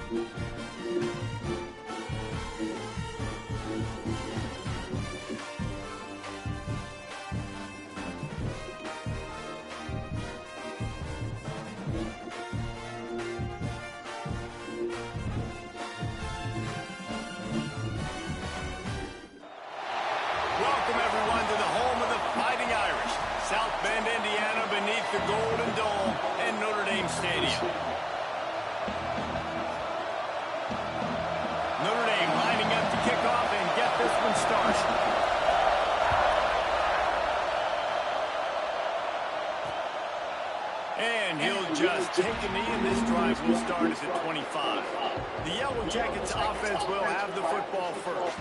Welcome, everyone, to the home of the Fighting Irish, South Bend, Indiana, beneath the Golden Dome and Notre Dame Stadium. Notre Dame lining up to kick off and get this one started. And he'll just take a knee, and this drive will start at the 25. The Yellow Jackets offense will have the football first.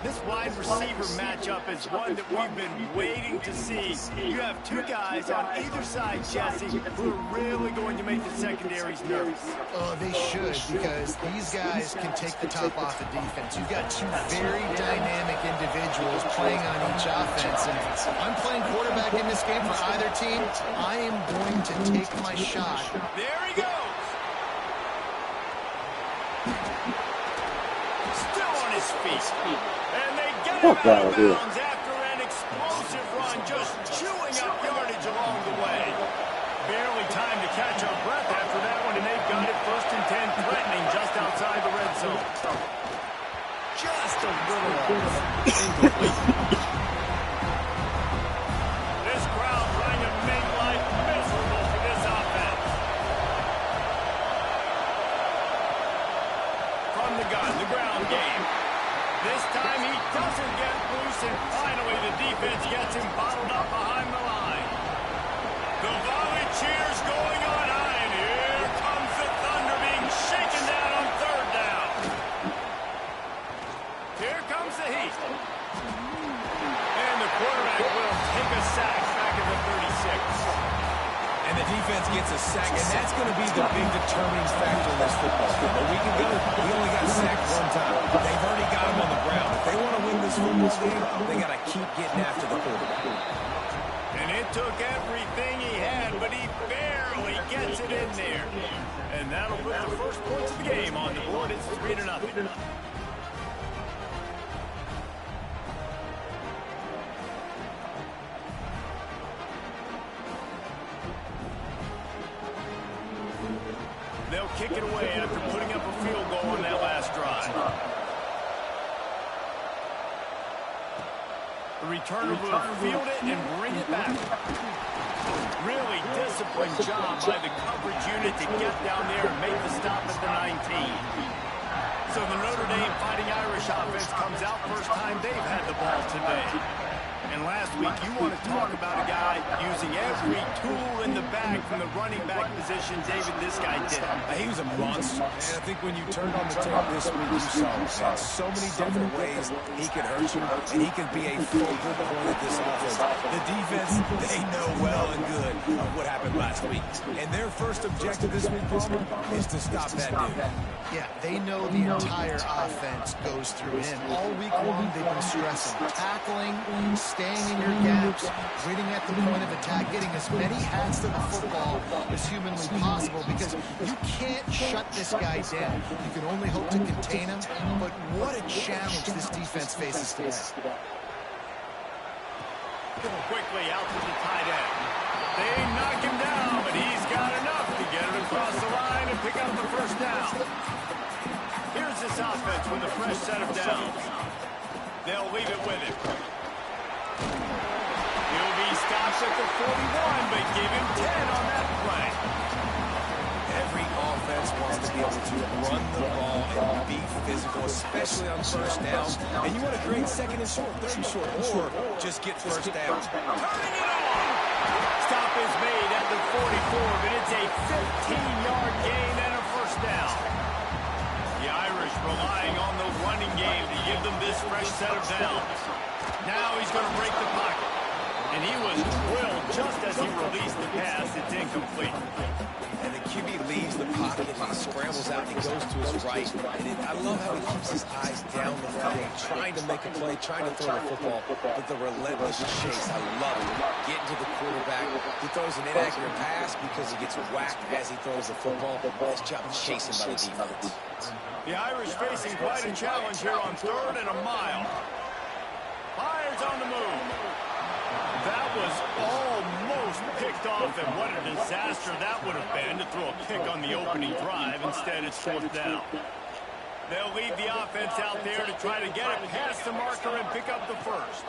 This wide receiver matchup is one that we've been waiting to see. You have two guys on either side, Jesse, who are really going to make the secondaries nervous. Oh, they should, because these guys can take the top off the defense. You've got two very dynamic individuals playing on each offense, and I'm playing quarterback in this game for either team. I am going to take my shot. There he goes. Still on his feet. And they get him out of bounds after an explosive run, just chewing up yardage along the way. Barely time to catch our breath after that one, and they've got it 1st and 10, threatening just outside the red zone. Just a little off. Incomplete. This crowd trying to make life miserable for this offense. From the gun, the ground game. This time he doesn't get loose, and finally the defense gets him bottled up behind the line. The volley cheers going on high, and here comes the Thunder being shaken down on 3rd down. Here comes the heat. And the quarterback will take a sack back at the 36. And the defense gets a sack, and that's going to be the big determining factor in this football game. A week ago, he only got sacked one time. They've already got him on the ground. If they want to win this football game, they got to keep getting after the quarterback. And it took everything he had, but he barely gets it in there. And that'll put the first points of the game on the board. It's 3-0. They'll kick it away after putting up a field goal on that last drive. The returner will field it and bring it back. Really disciplined job by the coverage unit to get down there and make the stop at the 19. So the Notre Dame Fighting Irish offense comes out first time they've had the ball today. And last week, you want to talk about a guy using every tool in the bag from the running back position. David, this guy did. He was a monster. And I think when you turned on the tape this week, you saw him in so many different ways he could hurt you, and he could be a focal point of this offense. The defense, they know well and good what happened last week. And their first objective this week, Palmer, is to stop that dude. Yeah, they know the entire offense goes through him. All week long, they've been stressing tackling, staying in your gaps, waiting at the point of attack, getting as many hats to the football as humanly possible, because you can't shut this guy down. You can only hope to contain him, but what a challenge this defense faces today. Quickly out to the tight end. They knock him down, but he's got enough to get it across the line and pick up the first down. Here's this offense with a fresh set of downs. They'll leave it with him. He'll be stopped at the 41, but give him 10 on that play. Every offense wants to be able to run the ball and be physical, especially on first down. And you want to create 2nd and short, 3rd and short, or just get first down. Turning it on. Stop is made at the 44, but it's a 15-yard gain and a first down. The Irish relying on the running game to give them this fresh set of downs. Now he's going to break the pocket. And And he was drilled just as he released the pass. It's incomplete. And the QB leaves the pocket, and he scrambles out, and he goes to his right. And I love how he keeps his eyes down the field, trying to make a play, trying to throw the football, but the relentless chase, I love it. Getting to the quarterback, he throws an inaccurate pass because he gets whacked as he throws the football. Nice job chasing by the defense. The Irish facing quite a challenge here on 3rd and a mile. Fires on the move. That was almost picked off, and what a disaster that would have been to throw a pick on the opening drive. Instead, it's 4th down. They'll lead the offense out there to try to get it past the marker and pick up the first.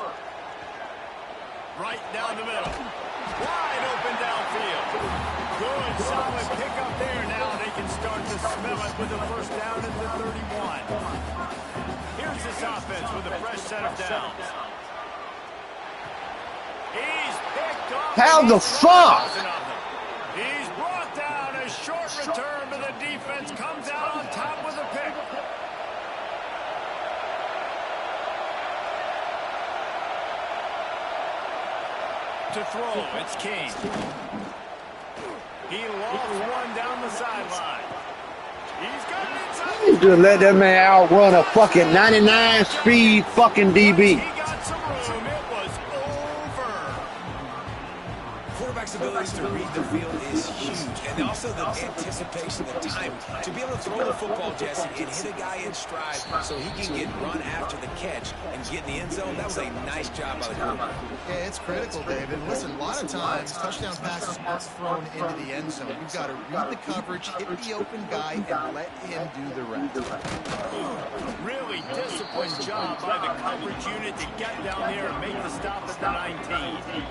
Right down the middle. Wide open downfield. Good, solid pickup there. Now they can start to smell it with a first down at the 31. Here's this offense with a fresh set of downs. He's picked off. How the fuck? He's brought down. A short return, but the defense comes out on top with a pick. To throw, it's King. He lost one down the sideline. He's got it inside. You just let that man outrun a fucking 99 speed fucking DB. He got some room. It was over. Quarterback's ability to read the field is huge, and also the anticipation, the time to be able to throw the football, Jesse, and hit a guy in stride so he can get run after the catch and get in the end zone. That was a nice job by the quarterback. Yeah, it's critical, David. Listen, a lot of times touchdown passes aren't thrown into the end zone. You've got to read the coverage, hit the open guy, and let him do the rest. Really disciplined job by the coverage unit to get down there and make the stop at the 19.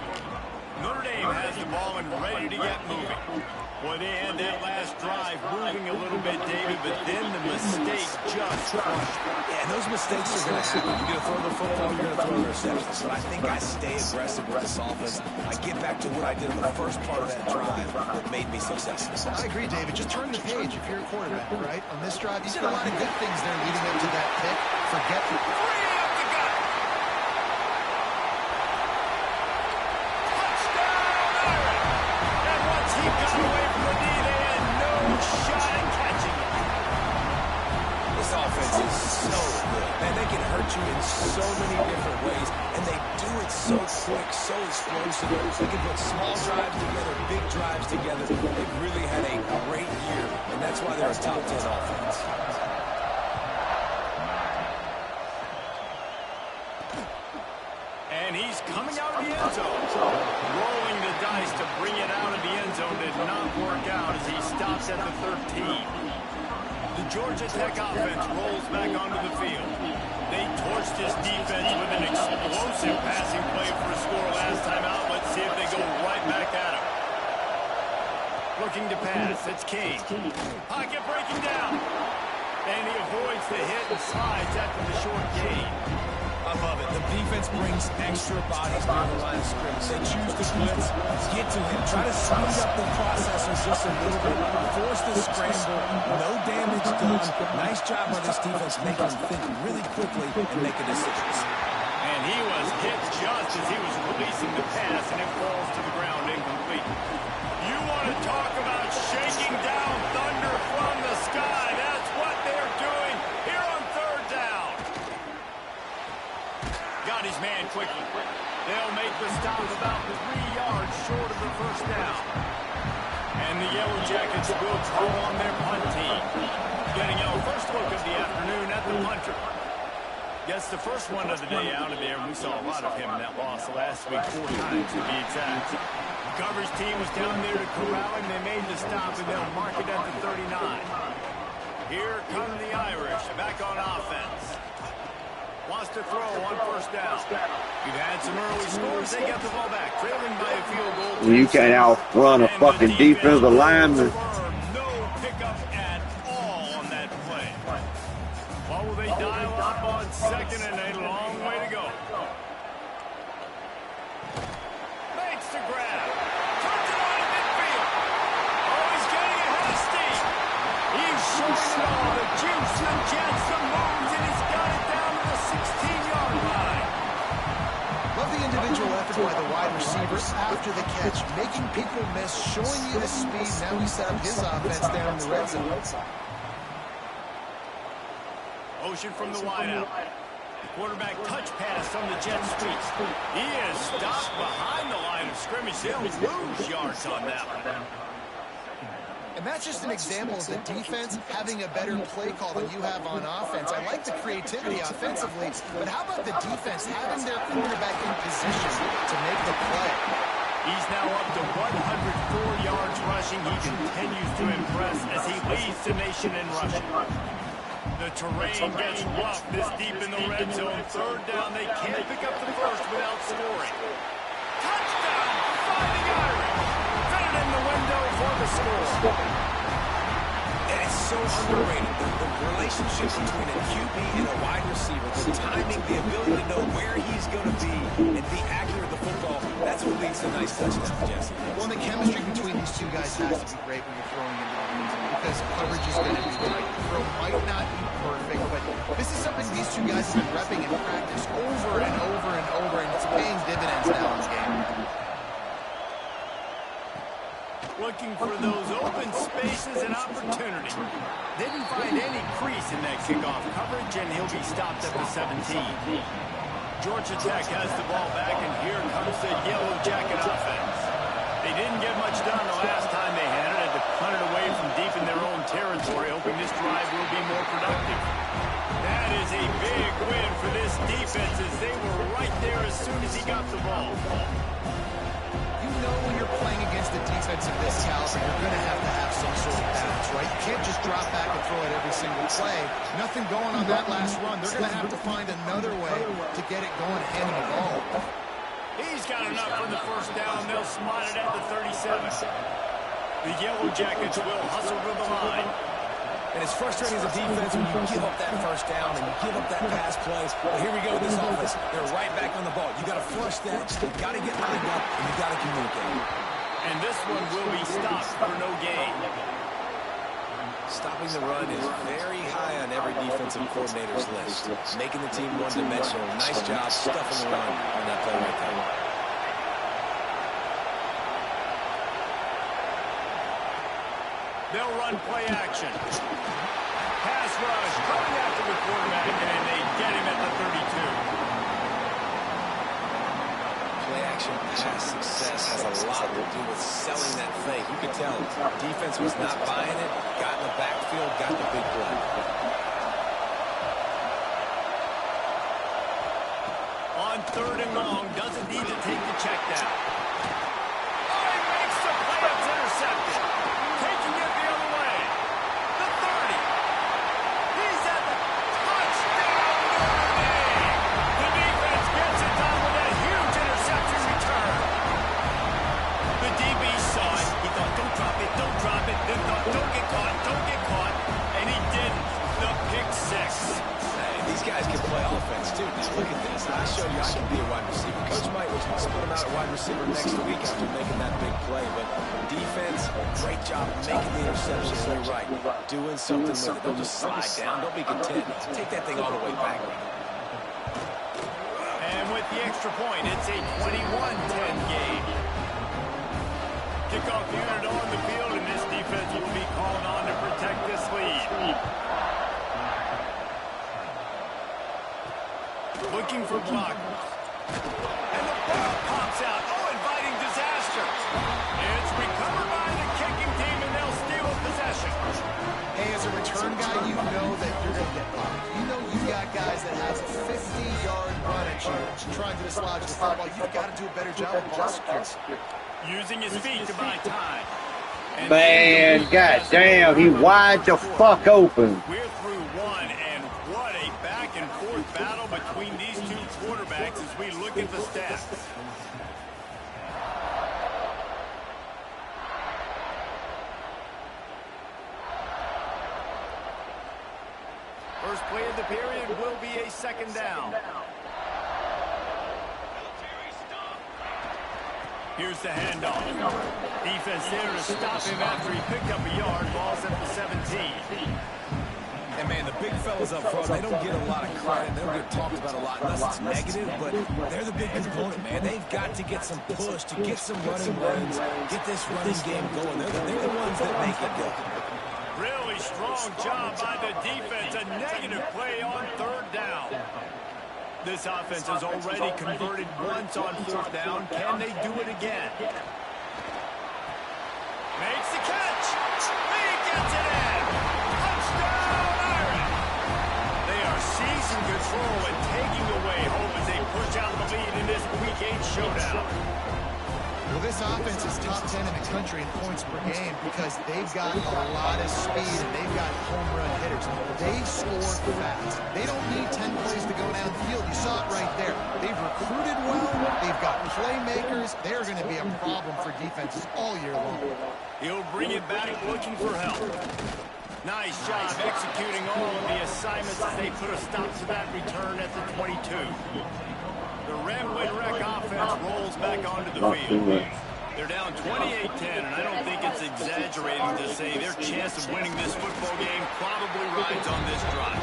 Notre Dame has the ball and ready to get moving. Boy, they had that last drive moving a little bit, David, but then the mistake just crushed. Yeah, and those mistakes are going to happen. You're going to throw the football, you're going to throw interceptions. But I think I stay aggressive with this offense. I get back to what I did in the first part of that drive that made me successful. I agree, David. Just turn the page if you're a quarterback, right? On this drive, you did a lot of good things there leading up to that pick. Forget it. In so many different ways, and they do it so quick, so explosive. They can put small drives together, big drives together. They've really had a great year, and that's why they're a top 10 offense. And he's coming out of the end zone. Rolling the dice to bring it out of the end zone did not work out as he stops at the 13. The Georgia Tech offense rolls back onto the field. They torched his defense with an explosive passing play for a score last time out. Let's see if they go right back at him. Looking to pass. It's King. Pocket breaking down. And he avoids the hit and slides after the short gain. I love it. The defense brings extra bodies near the line of scrimmage. They choose to blitz, get to him, try to speed up the processors just a little bit, force the scramble, no damage done. Nice job by this defense making him think really quickly and making decisions. And he was hit just as he was releasing the pass, and it falls to the ground incomplete. You want to talk about shaking down thunder from the sky. That's what they're doing here on 3rd down. Got his man quickly. They'll make the stop about 3 yards short of the first down. And the Yellow Jackets will call on their punt team. Getting our first look of the afternoon at the punter. Gets the first one of the day out of there. We saw a lot of him in that loss last week, 4 times to be exact. The coverage team was down there to corral him. They made the stop, and they'll mark it at the 39. Here come the Irish back on offense. Wants to throw on first down. We've had some early scores. They get the ball back, trailing by a field goal. You can't outrun a fucking defensive lineman. No pickup at all on that play. What will they dial up on 2nd and a long way to go? Makes the grab. Turns it on in midfield. Oh, he's getting ahead of steam. He's showing all the juice and jets and moves, and he's got it down to the 16-yard line. Love the the individual effort by the wide receiver after the catch, making people miss, showing you the speed. Now he set up his offense down in the red zone. Motion from the wideout. Quarterback touch pass on the jet sweep. He is stopped behind the line of scrimmage. They'll lose yards on that one. And that's just an example of the defense having a better play call than you have on offense. I like the creativity offensively, but how about the defense having their quarterback in position to make the play? He's now up to 104 yards rushing. He continues to impress as he leads the nation in rushing. The terrain gets rough this deep in the red zone. Third down, they can't pick up the first without scoring. Touchdown, Fighting Irish. Fit it in the window for the score. And it's so underrated. The relationship between a QB and a wide receiver, the timing, the ability to know where he's going to be and be accurate with the football, that's what leads to a nice touchdown, Jesse. Well, the chemistry between these two guys has to be great when you're throwing into the end zone because coverage is going to be right. The throw might not be perfect, but this is something these two guys have been repping in practice over and over and over, and it's paying dividends now in the game. Looking for those open spaces and opportunity. Didn't find any crease in that kickoff coverage, and he'll be stopped at the 17. Georgia Tech has the ball back, and here comes the Yellow Jacket offense. They didn't get much done the last time they had it. Had to punt it away from deep in their own territory, hoping this drive will be more productive. That is a big win for this defense as they were right there as soon as he got the ball. You know when you're playing against a defense of this caliber, you're going to have some sort of balance, right? You can't just drop back and throw it every single play. Nothing going on that last run. They're going to have to find another way to get it going, handing the ball. He's got enough for the first down. They'll slide it at the 37. The Yellow Jackets will hustle to the line. And it's frustrating as a defense when you give up that first down and you give up that pass play. But here we go with this offense. They're right back on the ball. You got to flush that. You got to get lined up, and you got to communicate. And this one will be stopped for no gain. Stopping the run is very high on every defensive coordinator's list. Making the team one-dimensional. Nice job stuffing the run on that play right there. They'll run play action. Pass rush coming after the quarterback, and they get him at the 32. Play action pass success has a lot to do with selling that fake. You could tell defense was not buying it, got in the backfield, got the big play. On third and long, doesn't need to take the check down. Oh, he makes the play. It's intercepted. Taking it the other way. The 30. He's at the touchdown, Notre Dame. The defense gets it done with a huge interception return. The DB saw it. He thought, don't drop it, don't drop it. Then thought, don't get caught, don't get caught. And he didn't. The pick six. These guys can play offense, too. Now, look at this. I showed you I can be a wide receiver. Coach might split him out a wide receiver next week after making that big play. But defense, great job making the interception. You're right. Doing something with it. Don't just slide down. Don't be content. Take that thing all the way back. And with the extra point, it's a 21-10 game. Kickoff unit on the field, and this defense will be called on to protect this lead. Looking for blockers. And the ball pops out. Oh, inviting disaster. It's recovered by the kicking team, and they'll steal a possession. Hey, as a return guy, you know that you're going to get blocked. You know you got guys that has a 50-yard run at you trying to dislodge the football. You've got to do a better job of ball security. Using his feet to buy time. And Man, goddamn, he wide the fuck open. We're through one, and what a back-and-forth battle between these two quarterbacks as we look at the stats. First play of the period will be a second down. Here's the handoff. Defense there to stop him after he picked up a yard. Ball's at the 17. And, man, the big fella fellas up front, they don't get a lot of credit. They don't get talked about a lot unless it's negative, but they're the big component, man. They've got to get some push, to get some running lanes, get this running game going. They're the ones that make it go. Really strong job by the defense. A negative play on third down. This offense has already converted once on fourth down. Can they do it again? Makes the catch. He gets it in. Touchdown, Iron. They are seizing control and taking away hope as they push out the lead in this Week 8 showdown. Well, this offense is top 10 in the country in points per game because they've got a lot of speed and they've got home run hitters. They score fast. They don't need 10 plays to go down the field. You saw it right there. They've recruited well. They've got playmakers. They're going to be a problem for defenses all year long. He'll bring it back looking for help. Nice job executing all of the assignments as they put a stop to that return at the 22. The Ramblin' Wreck offense rolls back onto the field. They're down 28-10, and I don't think it's exaggerating to say their chance of winning this football game probably rides on this drive.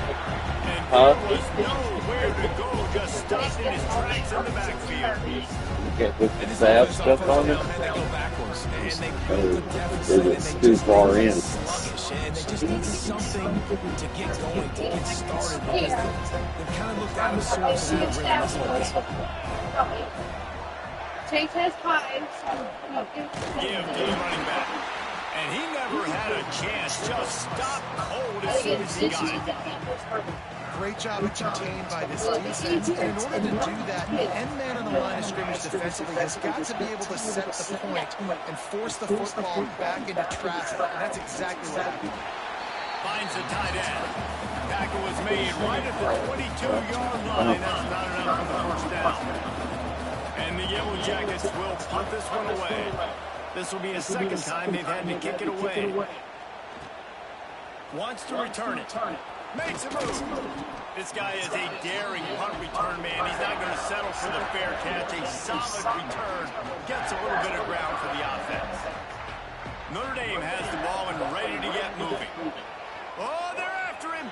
And there was nowhere to go, just stopped in his tracks in the backfield. Get with the fab stuff on it. It's too far in. And they just need something to get going, to get started, because they've kind of looked out of sorts and haven't really this whole game. Chase has five. Give to the running back. And he never had a chance. Just stopped cold as soon as he got it. Great job contained by this defense. And in order to do that, the end man on the line of scrimmage defensively has got to be able to set the point and force the football back into traffic. And that's exactly what happened. Finds the tight end. Tackle was made right at the 22-yard line. That's not enough for the first down. And the Yellow Jackets will punt this one away. This will be a second time they've had to kick it away. Wants to return it. Makes a move. This guy is a daring punt return man. He's not going to settle for the fair catch. A solid return. Gets a little bit of ground for the offense. Notre Dame has the ball and ready to get moving. Oh, they're after him.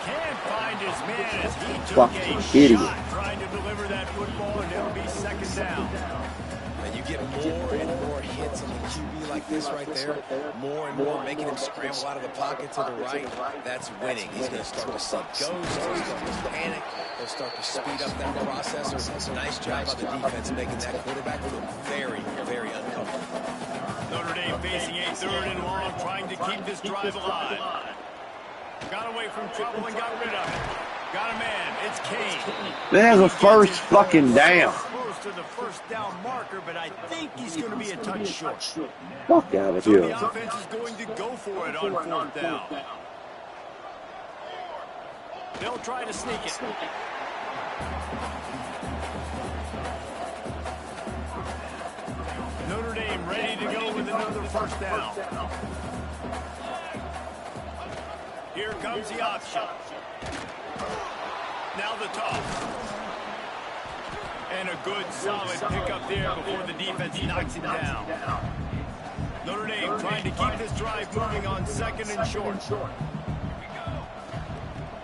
Can't find his man as he took a shot trying to deliver that football, and it'll be second down. And you get more and more hits on the QB like this right there, more and more making him scramble out of the pocket to the right. That's winning. He's going to start to see ghosts. He'll start to panic. He'll start to speed up that processor. Nice job by the defense making that quarterback feel very, very uncomfortable. Notre Dame facing a third and long, trying to keep this drive alive. Got away from trouble and got rid of it. Got a man. It's Kane. There's a first fucking down. Close to the first down marker, but I think he's going to be a touch short. Fuck out of So here. the offense is going to go for it on fourth down. They'll try to sneak it. Notre Dame ready to go with another first down. Here comes the option. Now the toss. And a good, solid pickup there before the defense knocks it down. Notre Dame trying to keep this drive moving on second and short.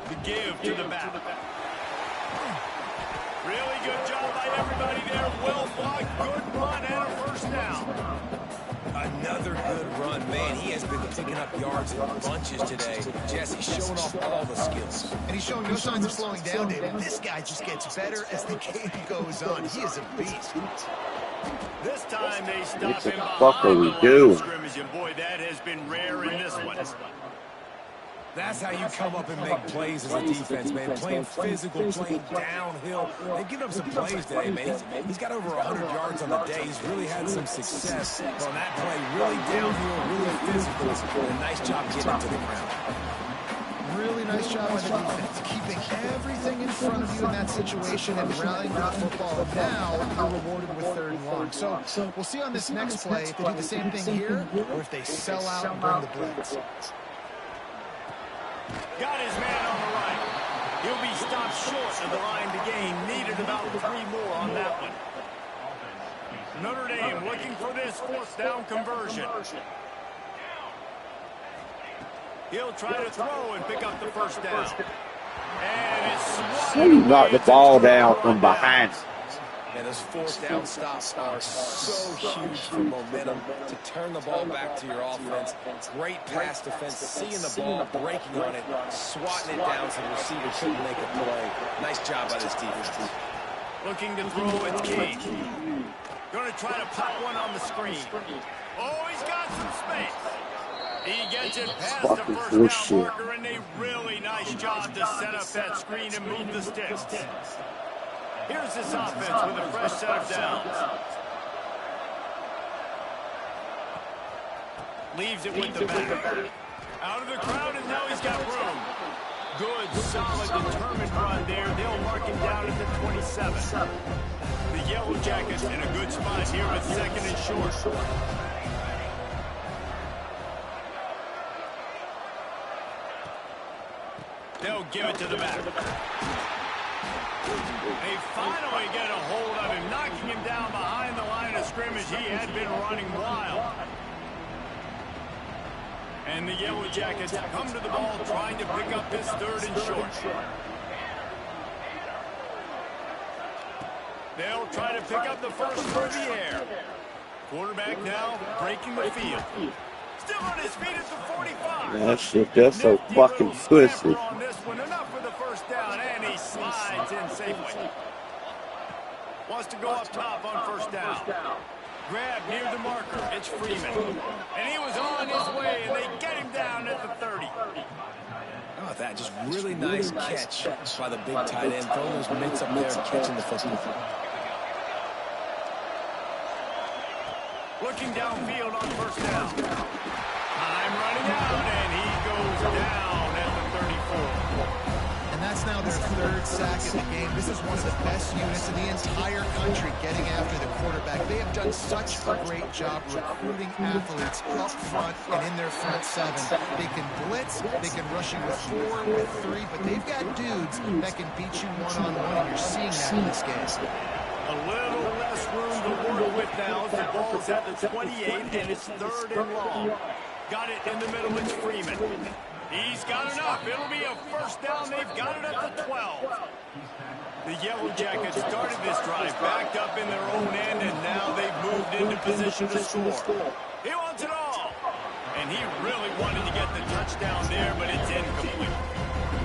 The give to the back. Really good job by everybody there. Well blocked, good run, and a first down. Another good run, man. He has been picking up yards in bunches today. Jesse showing off all the skills. And he's showing no signs of slowing down, David. This guy just gets better as the game goes on. He is a beast. This time they stop him What are we behind the line doing? of scrimmage, and boy, that has been rare in this one. That's how you come up and make plays as a defense, man. Playing physical, playing downhill. They've given up some plays today, man. He's got over 100 yards on the day. He's really had some success on that play. Really downhill, really physical. And a nice job getting it to the ground. Really nice job by the defense, keeping everything in front of you in that situation and rallying the football. And now you're rewarded with third and long. So we'll see on this next play if they do the same thing here or if they sell out and bring the blitz. Got his man on the right. He'll be stopped short of the line to gain. Needed about 3 more on that one. Notre Dame looking for this fourth down conversion. He'll try to throw and pick up the first down. And it's So you knock the ball down from behind. And those fourth down stops are so huge for momentum to turn the ball back to your offense. Great pass defense, seeing the ball, breaking on it, swatting it down so the receiver couldn't make a play. Nice job by this defense. Looking to throw, it's King. Going to try to pop one on the screen. Oh, he's got some space. He gets it past the first down marker, and a really nice job to set up that screen and move the sticks. Here's this offense with a fresh set of downs. Leaves it with the back. Out of the crowd, and now he's got room. Good, solid, determined run there. They'll mark him down at the 27. The Yellow Jackets in a good spot here with second and short. They'll give it to the back. They finally get a hold of him, knocking him down behind the line of scrimmage. He had been running wild. And the Yellow Jackets come to the ball, trying to pick up this third and short. They'll try to pick up the first through the air. Quarterback now breaking the field. Still on his feet at the 45. That shit, that's so fucking pussy. On this one, enough for the first down, and he slides in safely. Wants to go up top on first down. Grab near the marker. It's Freeman. And he was on his way, and they get him down at the 30. How about that? Just really nice catch by the big tight end. Throwing those mitts up there and catching the football. Looking downfield on first down. Time running out, and he goes down at the 34. And that's now their third sack of the game. This is one of the best units in the entire country getting after the quarterback. They have done such a great job recruiting athletes up front and in their front seven. They can blitz, they can rush you with 4, with 3, but they've got dudes that can beat you one-on-one, and you're seeing that in this game. A little less room to work with now as the ball's at the 28, and it's third and long. Got it in the middle, it's Freeman. He's got enough. It'll be a first down. They've got it at the 12. The Yellow Jackets started this drive, backed up in their own end, and now they've moved into position to score. He wants it all. And he really wanted to get the touchdown there, but it's incomplete.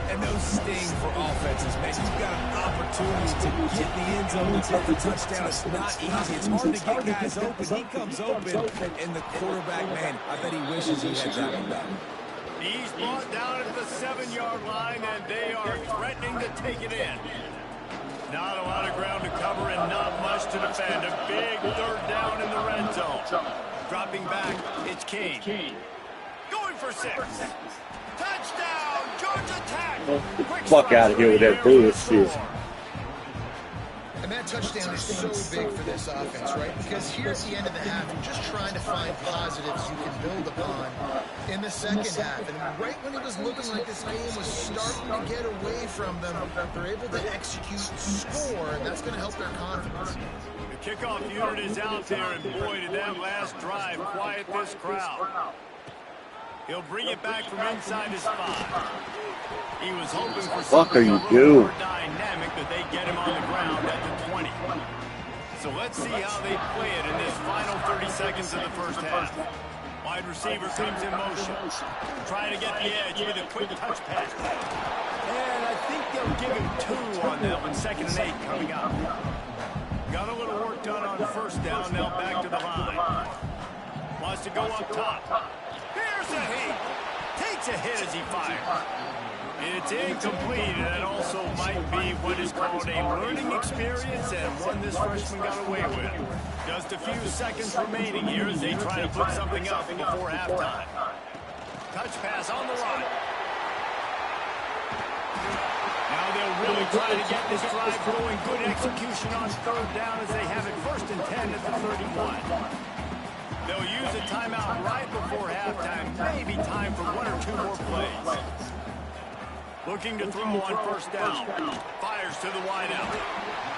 And those sting for offenses, man. You've got an opportunity to get the end zone and get the touchdown. It's not easy. It's hard to get guys open. He comes open, and the quarterback, man, I bet he wishes he had that one back. He's brought down at the 7-yard line, and they are threatening to take it in. Not a lot of ground to cover and not much to defend. A big third down in the red zone. Dropping back, it's King. Going for 6. Touchdown, Georgia Tech. Fuck out of here with that bullshit. And that touchdown is so big for this offense, right? Because here at the end of the half, you're just trying to find positives you can build upon in the second half. And right when it was looking like this game was starting to get away from them, they're able to execute, score, and that's going to help their confidence. The kickoff unit is out there, and boy, did that last drive quiet this crowd. He'll bring it back from inside his 5. He was hoping for something a little more dynamic, but they get him on the ground at the 20. So let's see how they play it in this final 30 seconds of the first half. Wide receiver comes in motion, trying to get the edge with a quick touch pass. And I think they'll give him 2 on that one. 2nd and 8 coming up. Got a little work done on first down, now back to the line. Wants to go up top. Here's a hit. Takes a hit as he fires. It's incomplete, and that also might be what is called a learning experience and one this freshman got away with. Just a few seconds remaining here as they try to put something up before halftime. Touch pass on the run. Now they'll really try to get this drive going. Good execution on third down as they have it 1st and 10 at the 31. They'll use a timeout right before halftime. Maybe time for 1 or 2 more plays. Looking to throw on first down. Fires to the wideout.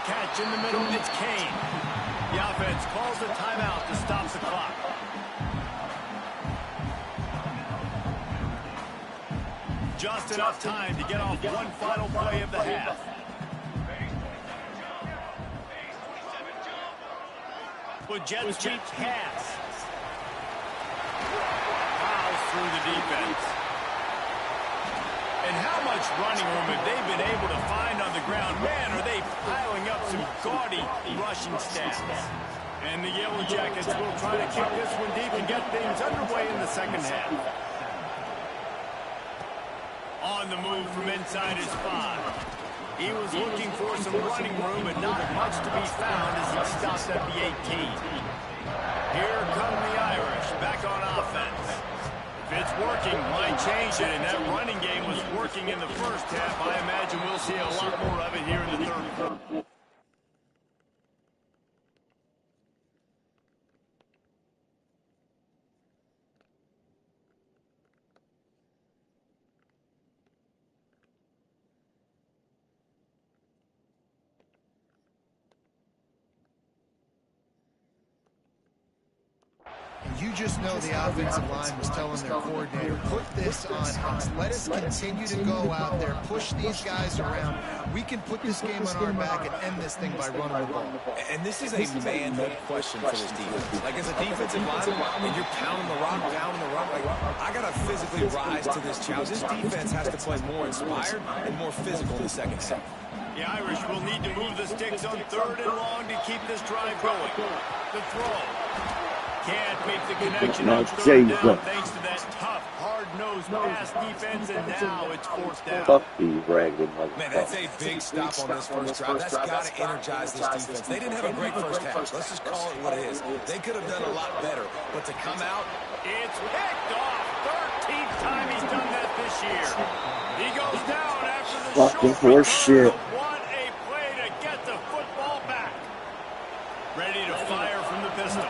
Catch in the middle. It's Kane. The offense calls a timeout to stop the clock. just enough time to get off one final play of the half. With jet sweep pass. Fouls through the defense. And how much running room have they been able to find on the ground? Man, are they piling up some gaudy rushing stats. And the Yellow Jackets will try to kick this one deep and get things underway in the second half. On the move from inside his 5. He was looking for some running room, but not much to be found as he stopped at the 18. Here come the Irish back on offense. If it's working, why change it? And that running game was working in the first half. I imagine we'll see a lot more of it here in the third quarter. You just know the offensive line was telling their coordinator, put this on us. Let us continue to go out there, push these guys around. We can put this game on our back and end this thing by running the ball. And this is a manhood question for this defense. Like, as a defensive lineman, and you're pounding the rock, like, I got to physically rise to this challenge. This defense has to play more inspired and more physical in the second half. The Irish will need to move the sticks on 3rd and long to keep this drive going. The throw. Can't make the connection on 3rd down thanks to that tough, hard-nosed pass defense, and now it's 4th down. Man, that's a big stop on this first drive. That's got to energize this defense. They didn't have a great first half. Let's just call it what it is. They could have done a lot better, but to come out, it's picked off. 13th time he's done that this year. He goes down after the fucking short horse shit. What a play to get the football back. Ready to fire from the pistol.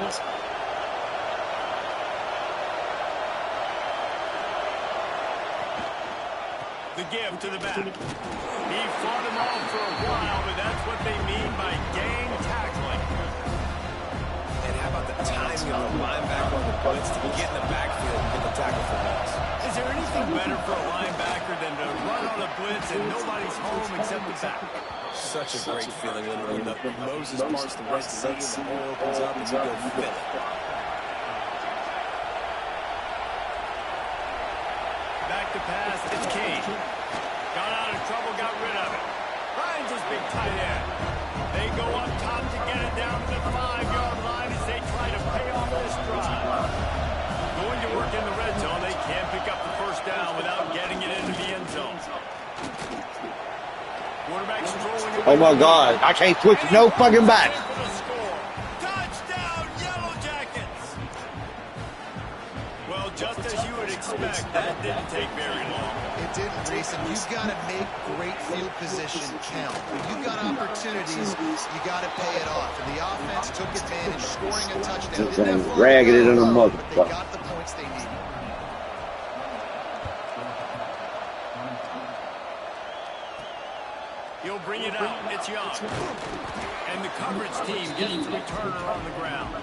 The give to the back. He fought him off for a while, but that's what they mean by gang tackling. And how about the timing of the linebacker on the blitz to get in the backfield and get the tackle for loss? Is there anything better for a linebacker than to run on a blitz and nobody's home except the back? Such a great feeling when Moses parts the Red Sea and the hole opens up and you go fill it. Back to pass, it's Kane. Got out of trouble, got rid of it. Finds his big tight end. They go up top to get it down to the 5-yard line as they try to pay off this drive. Going to work in the red zone, they can't pick up the first down without getting it into the end zone. Quarterback strolling away. Oh my God, I can't switch no fucking back. Touchdown, Yellow Jackets! Well, just as you would expect, that didn't take very long. It didn't, Reese, and you've got to make great field position count. When you've got opportunities, you got to pay it off. And the offense took advantage, scoring a touchdown. Didn't have Ragged it in a but they motherfucker. got the points they needed. He'll bring it out. It's Young. And the coverage team gets the returner on the ground.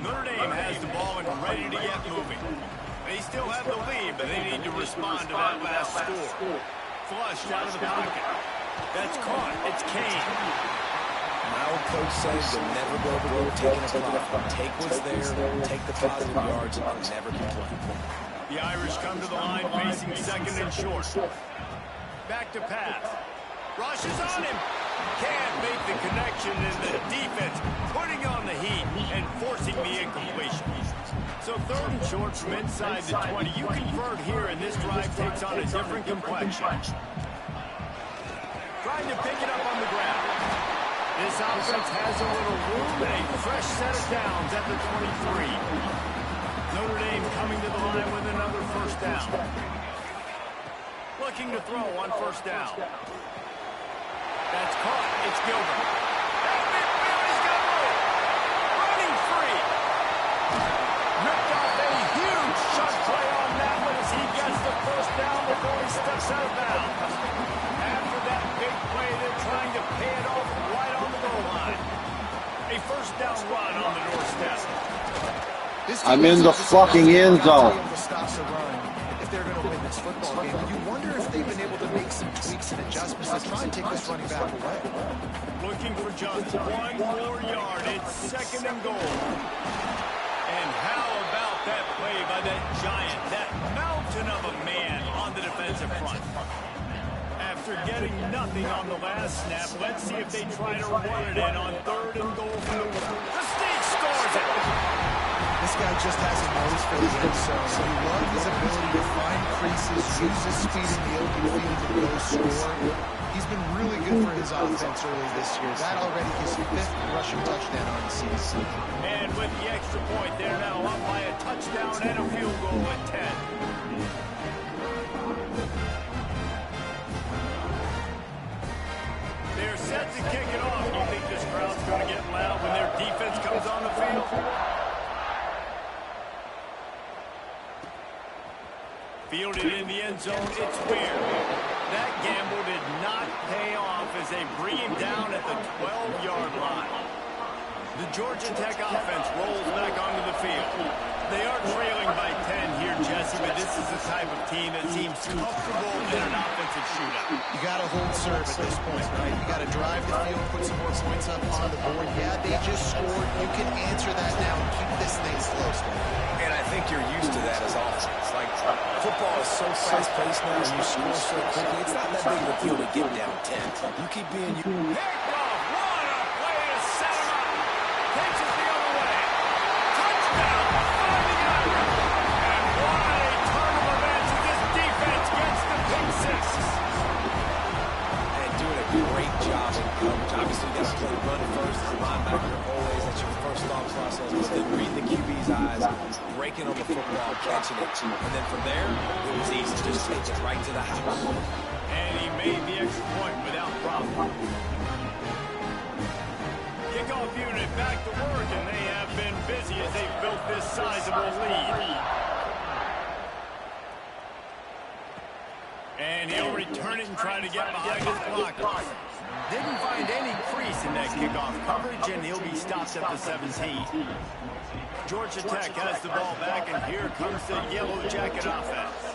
Notre Dame has the ball and ready to get moving. They still have the lead, but they need to respond to that last score. Flushed out of the pocket. That's caught. It's Kane. My old coach says to never go below taking a profit. Take what's there, take the positive yards, and never complain. The Irish come to the line facing 2nd and short. Back to pass. Rushes on him. Can't make the connection, and the defense putting on the heat and forcing the incompletion. So 3rd and short from inside the 20. You convert here, and this drive takes on a different complexion. Trying to pick it up on the ground. This offense has a little room and a fresh set of downs at the 23. Notre Dame coming to the line with another first down. Looking to throw on first down. That's caught. It's Gilbert. He's got room. Running free. Ripped off a huge shot play on that one as he gets the first down before he steps out of bounds. After that big play, they're trying to pay it off right on the goal line. A first down run on the doorstep. I'm in the fucking end zone. If they're going to win this football game. And you wonder if they've been able to make some tweaks and adjustments to try and take this running back away. Looking for just 1 more yard. It's 2nd and goal. And how about that play by that giant, that mountain of a man on the defensive front? After getting nothing on the last snap, let's see if they try to run it in on 3rd and goal from the State scores it. This guy just has a nose for the end zone. So you love his ability to find creases, use his speed in the open field to go score. He's been really good for his offense early this year. That already his 5th rushing touchdown on the season. And with the extra point, they're now up by a touchdown and a field goal at 10. They're set to kick it off. Do you think this crowd's going to get loud when their defense comes on the field? Fielded in the end zone, it's weird. That gamble did not pay off as they bring him down at the 12-yard line. The Georgia Tech offense rolls back onto the field. They are trailing by 10 here, Jesse, but this is the type of team that seems comfortable in an offensive shootout. You got to hold serve at this point, right? You got to drive the field, put some more points up on the board. Yeah, they just scored. You can answer that now and keep this thing close. And I think you're used to that as offense. Like, football is so fast-paced now, and you score so quickly. It's not that big of a deal to get down 10. You keep being you. Peacock, what a play to set him up. Takes it the other way. Touchdown, finding Irish. And what a turn of events as this defense gets the pick 6. And doing a great job in coverage. Obviously, you got to play run first as a linebacker. Always that's your first thought process. But then reading the QB's eyes, breaking on the football, catching it. And then from there, it was easy. Just take it right to the house. And he made the extra point without problem. Kickoff unit back to work, and they have been busy as they've built this sizable lead. And he'll return it and try to get behind his blockers. Didn't find any crease in that kickoff coverage, and he'll be stopped at the 17. Georgia Tech has the ball back, and here comes the Yellow Jacket offense.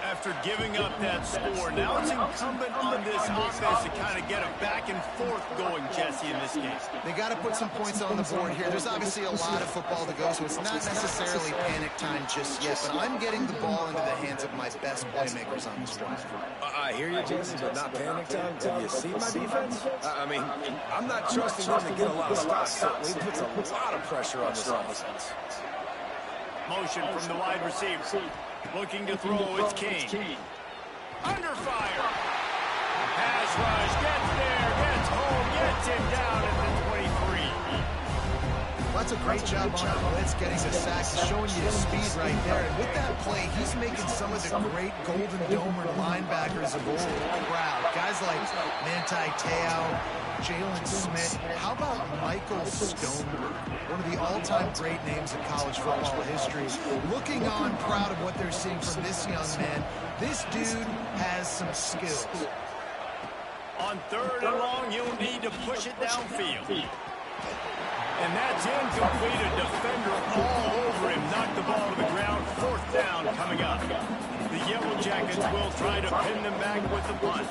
After giving up that score, now it's incumbent on this offense to kind of get a back and forth going, Jesse, in this game. They got to put some points on the board here. There's obviously a lot of football to go, so it's not necessarily panic time just yet, but I'm getting the ball into the hands of my best playmakers on this drive. I hear you, Jesse, but not panic time. Have you seen my defense? I mean, I'm not trusting them to get a lot of stops, so it puts a lot of pressure on this offense. Motion from the wide receiver. Looking to throw, it's King. Under fire. Pass rush, gets there, gets home, gets him down at the 23. That's a great job on the blitz, getting the sack, showing you his speed right there. And with that play, he's making some of the great Golden Domer linebackers of old proud. Guys like Manti Te'o, Jalen Smith. How about Michael Stoneberg, one of the all-time great names in college football history? Looking on, proud of what they're seeing from this young man. This dude has some skills. On 3rd and long, you'll need to push it downfield. And that's incomplete. A defender all over him. Knocked the ball to the ground. 4th down coming up. The Yellow Jackets will try to pin them back with the punt.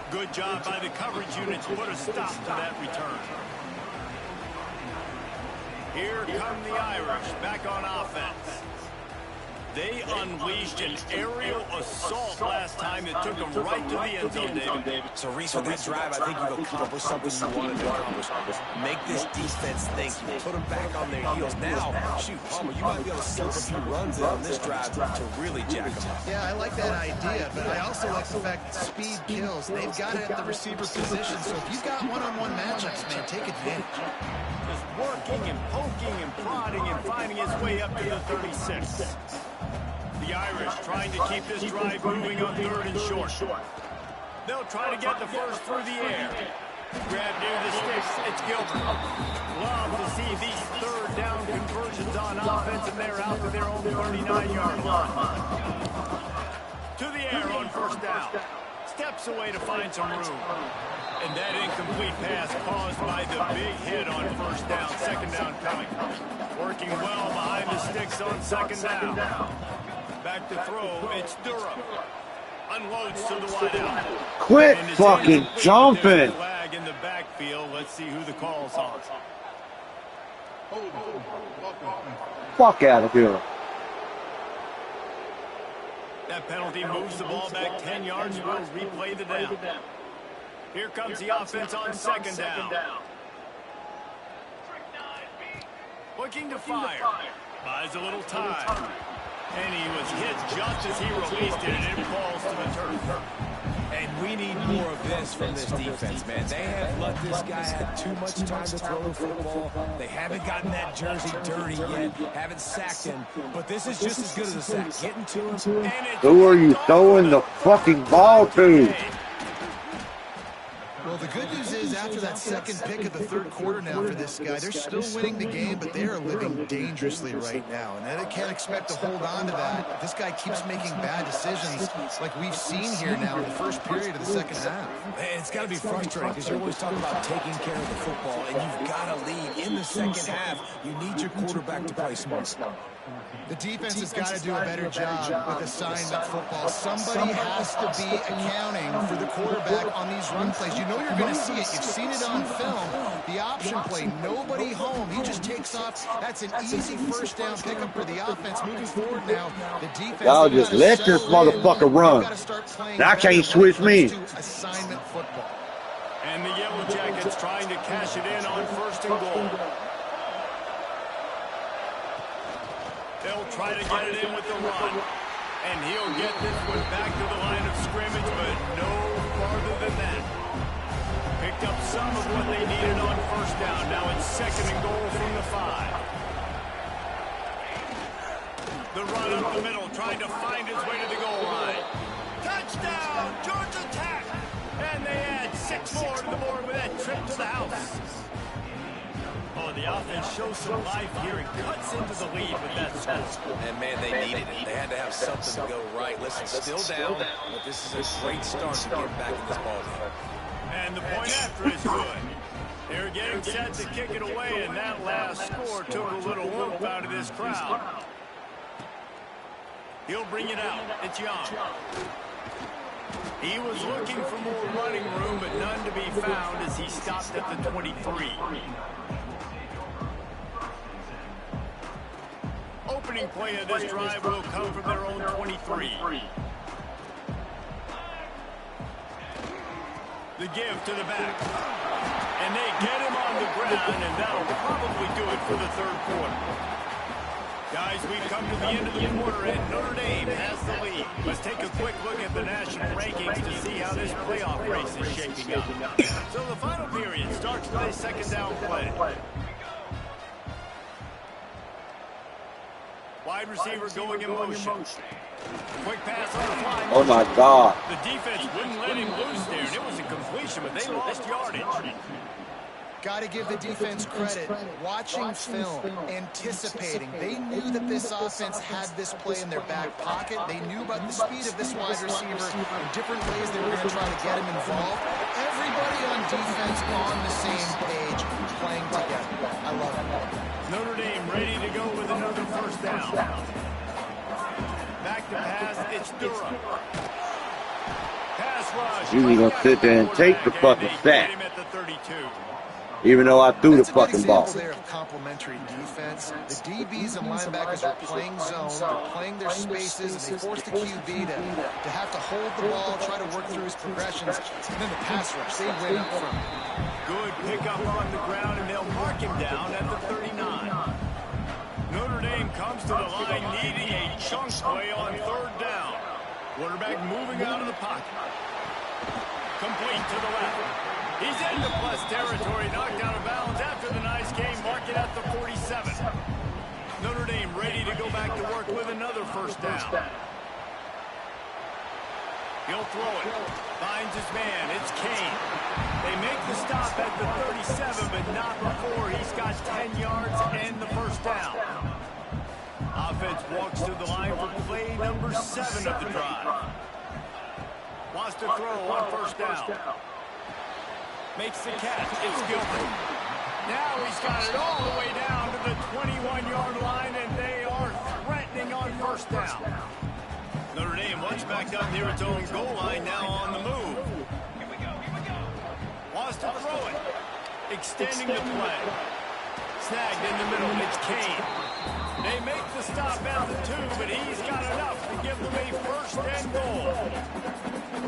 Good job by the coverage unit to put a stop to that return. Here come the Irish back on offense. They unleashed an aerial assault last time that took them right to the end zone, David. So, Reese, with that drive, I think you've accomplished something you wanted to accomplish. Make this defense think. You put them back on their heels. Now, shoot, Palmer, you might be able to slip a few runs in on this drive to really jack them up. Yeah, I like that idea, but I also like the fact that speed kills. They've got it at the receiver position, so if you've got one-on-one matchups, man, take advantage. Just working and poking and prodding and finding his way up to the 36. The Irish trying to keep this drive moving on 3rd and short. They'll try to get the first through the air. Grab near the sticks. It's Gilbert. Love to see these 3rd down conversions on offense, and they're out to their own 39-yard line. To the air on 1st down. steps away to find some room. And that incomplete pass caused by the big hit on first down. Second down coming. Working well behind the sticks on second down. Back to throw. It's Durham. Unloads to the wideout. Quit fucking jumping. Flag in the backfield. Let's see who the call's on. Fuck out of here. That penalty moves the ball back 10 yards. We'll replay the down. Here comes the offense on second down. Looking to fire. Buys a little time. And he was hit just as he released it, and it falls to the turf. And we need more of this from this defense, man. They have let this guy have too much time to throw the football. They haven't gotten that jersey dirty yet, haven't sacked him. But this is just as good as a sack. Getting to him. Who are you throwing the fucking ball to? Well, the good news is after that second pick of the third quarter now for this guy, they're still winning the game, but they are living dangerously right now. And they can't expect to hold on to that. This guy keeps making bad decisions like we've seen here now in the first period of the second half. It's got to be frustrating because you're always talking about taking care of the football, and you've got to lead in the second half. You need your quarterback to play smart. The defense has got to do a better job with assignment football. Somebody has to be accounting for the quarterback on these run plays. You know you're going to see it. You've seen it on film. The option play, nobody home. He just takes off. That's an easy first down pickup for the offense. Moving forward now, the defense. Y'all just let this motherfucker run. I can't switch me. Assignment football. And the Yellow Jackets trying to cash it in on first and goal. They'll try to get it in with the run. And he'll get this one back to the line of scrimmage, but no farther than that. Picked up some of what they needed on first down. Now it's second and goal from the 5. The run up the middle, trying to find his way to the goal line. Touchdown, Georgia Tech! And they add 6 more to the board with that trip to the house. Oh, the offense shows some life here and cuts into the lead with that score. And, man, they needed it. They had to have something to go right. Listen, still down, but this is a great start to get back in this ballgame. And the point after is good. They're getting set to kick it away, and that last score took a little oomph out of this crowd. He'll bring it out. It's Young. He was looking for more running room, but none to be found as he stopped at the 23. Opening play of this drive will come from their own 23. The give to the back. And they get him on the ground, and that'll probably do it for the third quarter. Guys, we've come to the end of the quarter, and Notre Dame has the lead. Let's take a quick look at the national rankings to see how this playoff race is shaping up. So the final period starts with a second down play. Wide receiver going in motion. Quick pass on the fly. Oh my God. The defense wouldn't let him loose there, and it was a completion, but they lost yardage. Got to give the defense credit. Watching film, anticipating. They knew that this offense had this play in their back pocket. They knew about the speed of this wide receiver in different ways they were going to try to get him involved. Everybody on defense on the same page, playing together. I love it. Notre Dame ready to go with another first down. Back to pass, it's Durham. Pass rush. You ain't gonna sit there and take the fucking sack. Even though I threw the fucking ball. There of complementary defense. The DBs and linebackers are playing zone, they're playing their spaces, and they force the QB to have to hold the ball, try to work through his progressions, and then the pass rush, they win up front. Good pickup on the ground, and they'll mark him down at the 39. Notre Dame comes to the line needing a chunk play on third down. Quarterback moving out of the pocket. Complete to the left. He's into plus territory, knocked out of bounds after the nice game, mark it at the 47. Notre Dame ready to go back to work with another first down. He'll throw it. Finds his man. It's Kane. They make the stop at the 37, but not before he's got 10 yards and the first down. Offense walks to the line for play number 7 of the drive. Wants to throw on first down. Makes the catch. It's Gilbert. Now he's got it all the way down to the 21-yard line, and they are threatening on first down. Notre Dame once backed up near its own goal line, now on the move. Here we go. Wants to throw it. Extending the play. Snagged in the middle. It's Kane. They make the stop down to 2, but he's got enough to give them a first and goal.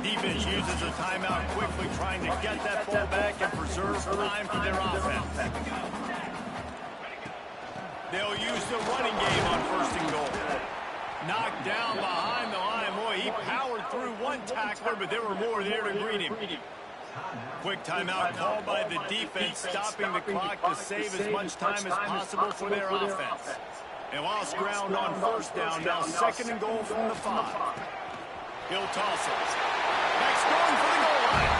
Defense uses a timeout quickly, trying to get that ball back and preserve time for their offense. They'll use the running game on first and goal. Knocked down behind the line. Boy, he powered through one tackler, but there were more there to greet him. Quick timeout called by the defense, stopping the clock to save as much time as possible for their offense. They lost ground on first down, now second and goal from the 5. He'll toss it. Next going for the goal line.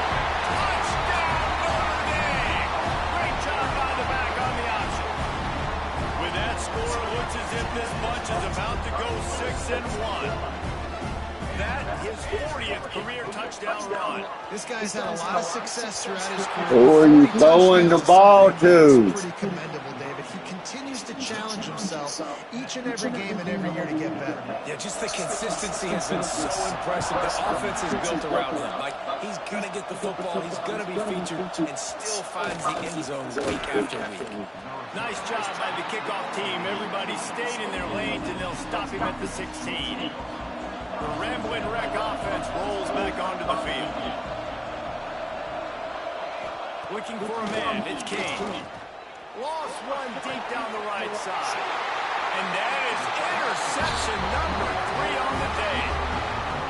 Touchdown, Notre Dame! Great job by the back on the option. With that score, it looks as if this bunch is about to go 6-1. That his 40th career touchdown run. This guy's had a lot of success throughout his career. Who are you throwing the ball to? Pretty commendable, David. He continues to challenge himself each and every game and every year to get better. Yeah, just the consistency has been so impressive. The offense is built around him. Like, he's going to get the football, he's going to be featured, and still finds the end zone week after week. Nice job by the kickoff team. Everybody stayed in their lanes, and they'll stop him at the 16. The Ramblin' Wreck offense rolls back onto the field. Looking for a man, it's Kane. Lost one deep down the right side. And that is interception number 3 on the day.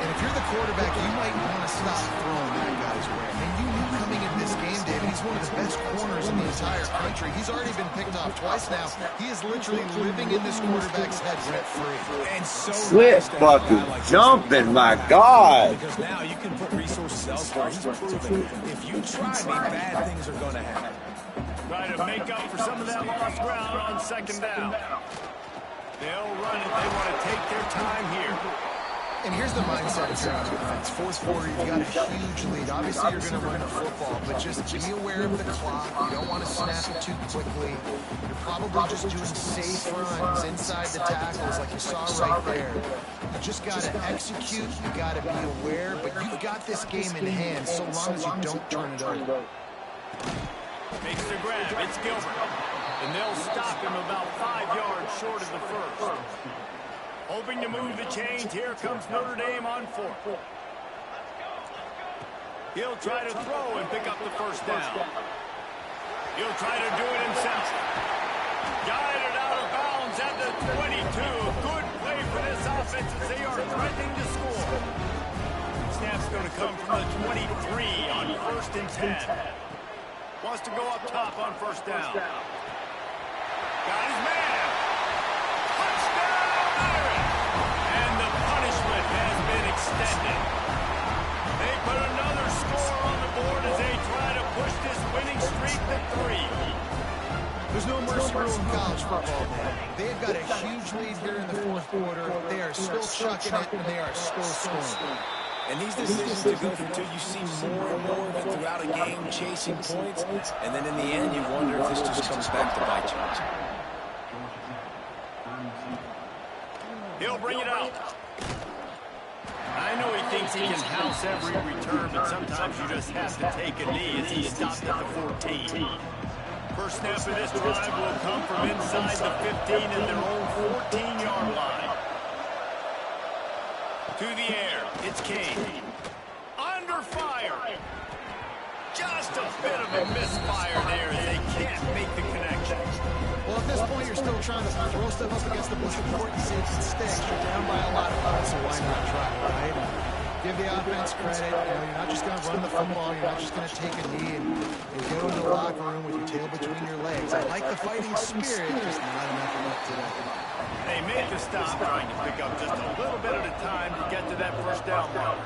And if you're the quarterback, you might want to stop throwing that guy's way. I mean, you knew coming in this game, David, he's one of the best corners in the entire country. He's already been picked off twice now. He is literally living in this quarterback's head rent-free. And so Slip fucking jumping, my God. Because now you can put resources elsewhere. He's proven if you try me, bad things are going to happen. Try to make up for some of that lost ground on second down. They'll run it. They want to take their time here. And here's the mindset if you're on defense. Fourth quarter, you've got a huge lead. Obviously, you're going to run the football, but just be aware of the clock. You don't want to snap it too quickly. You're probably just doing safe runs inside the tackles like you saw right there. You just got to execute. You got to be aware, but you've got this game in hand so long as you don't turn it over. Makes the grab. It's Gilbert. And they'll stop him about 5 yards short of the first. Hoping to move the chains. Here comes Notre Dame on 4th. He'll try to throw and pick up the first down. He'll try to do it himself. Guided out of bounds at the 22. Good play for this offense as they are threatening to score. Snap's going to come from the 23 on 1st and 10. Wants to go up top on first down. Got his man. Touchdown, Irish. And the punishment has been extended. They put another score on the board as they try to push this winning streak to 3. There's no mercy rule in college football, man. They've got a huge lead here in the 4th quarter. They are still chucking it, and they are still scoring. And these decisions to go for 2, you see more and more of it throughout a game, chasing points. And then in the end, you wonder if this just comes back to bite you. He'll bring it out. I know he thinks he can house every return, but sometimes you just have to take a knee as he stopped at the 14. First snap of this drive will come from inside the 15 in their own 14-yard line. To the air, it's Kane. Under fire. Just a bit of a misfire there as they can't make the connection. Well, at this point, you're still trying to throw stuff up against the board and see if it sticks. You're down by a lot of points, so why not try, right? Give the offense credit. You're not just going to run the football. You're not just going to take a knee and go into the locker room with your tail between your legs. I like the fighting spirit, just not enough enough today. They made the stop, trying to pick up just a little bit at a time to get to that first down mark.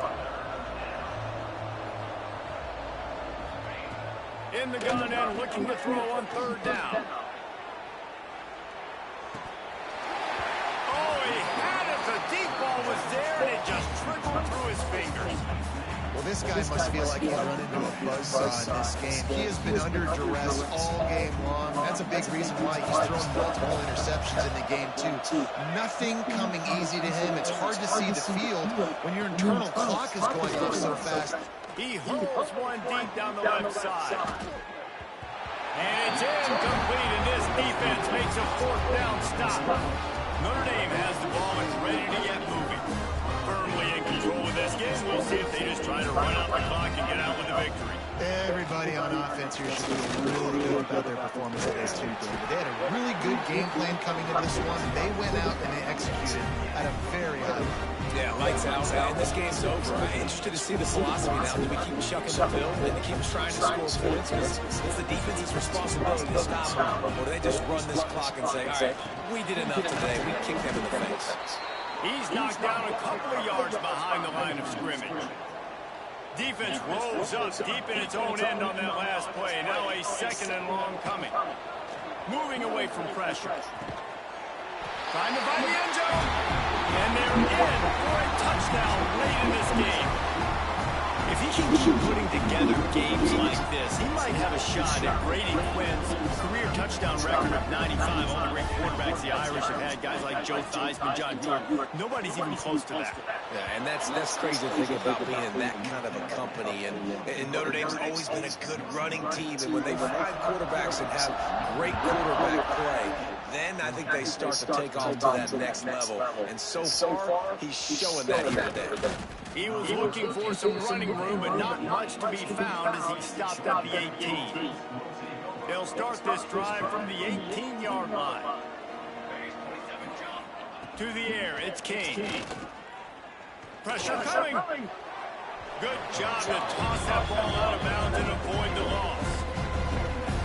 In the gun and looking to throw on 3rd down. Oh, he had it. The deep ball was there, and it just trickled through his fingers. Well, this guy must feel like he's run into a buzzsaw in this game. He has been under duress all game long. That's a big reason why he's thrown multiple interceptions in the game, too. Nothing coming easy to him. It's hard to see the field when your internal clock is going off so fast. He hurls one deep down the left side. And it's incomplete, and this defense makes a fourth down stop. Notre Dame has the ball and ready to get moving. Firmly in control of this game. We'll see if they just try to run out the clock and get out with a victory. Everybody on offense here should feel really good about their performance today, too, David. They had a really good game plan coming into this one. They went out and they executed at a very high level. Yeah, lights out, and this game's over. I'm interested to see the philosophy now. Do we keep chucking the field and keep trying to score points? Because it's the defense's responsibility to stop them. Or do they just run this clock and say, all right, we did enough today. We kicked them in the face. He's knocked down a couple of yards behind the line of scrimmage. Defense rolls up deep in its own end on that last play. Now a second and long coming. Moving away from pressure. Trying to find the end zone. And there again for a touchdown late in this game. If he can keep putting together games like this, he might have a shot at Brady Quinn's career touchdown record of 95. All the great quarterbacks the Irish have had, guys like Joe Theismann, John Jordan. Nobody's even close to that. Yeah, and that's crazy to think about being in that kind of a company. And Notre Dame's always been a good running team. And when they find quarterbacks that have great quarterback play, then I think they start to take off to that next level. And so far, he's showing that here today. He was looking for some running room, but not much to be found as he stopped at the 18. They'll start this drive from the 18-yard line. To the air, it's King. Pressure coming. Good job to toss that ball out of bounds and avoid the loss.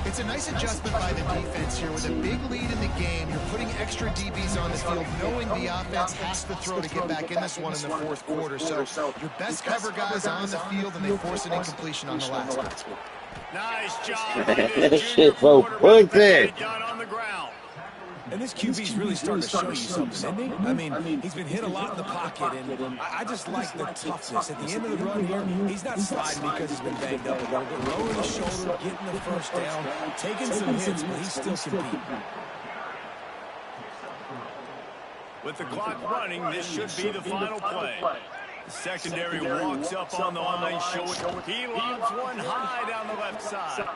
It's a nice adjustment by the defense here. With a big lead in the game, you're putting extra DBs on the field, knowing the offense has to throw to get back in this one in the fourth quarter. So your best cover guys on the field, and they force an incompletion on the last one. Nice job by this Shit, so quarterback to get it done on the ground. And this QB's really starting to show you something, isn't he? I mean, he's been hit a lot in the pocket, and I just like the toughness. At the end of the run here, he's not sliding because he's been banged up a little bit. Lowering the shoulder, getting the first down, taking some hits, but he's still competing. With the clock running, this should be the final play. The secondary walks up on the line, showing he lobs one high down the left side.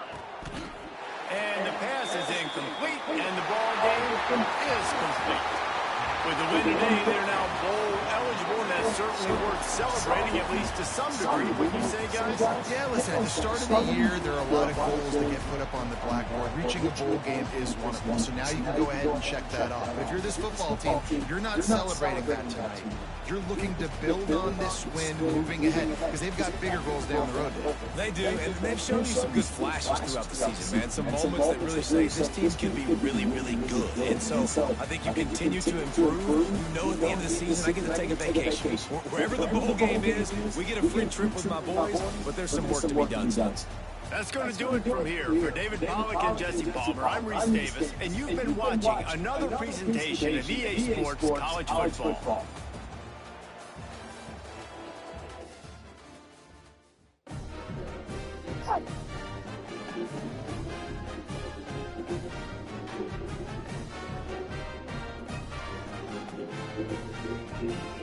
And the pass is incomplete, and the ball game is complete. With the win today, they're now bowl eligible, and that's certainly worth celebrating, at least to some degree, wouldn't you say, guys? Yeah, listen, at the start of the year, there are a lot of goals that get put up on the blackboard. Reaching a bowl game is one of them, so now you can go ahead and check that off. But if you're this football team, you're not celebrating that tonight. You're looking to build on this win moving ahead, because they've got bigger goals down the road. They do, and they've shown you some good flashes throughout the season, man. Some moments that really say this team can be really, really good. And so I think you continue to improve. You know at the end of the season, I get to take a vacation. Wherever the bowl game is, we get a free trip with my boys, but there's some work to be done, sons. That's going to do it from here. For David Pollack and Jesse Palmer, I'm Reese Davis, and you've been watching another presentation of EA Sports College Football. Thank you.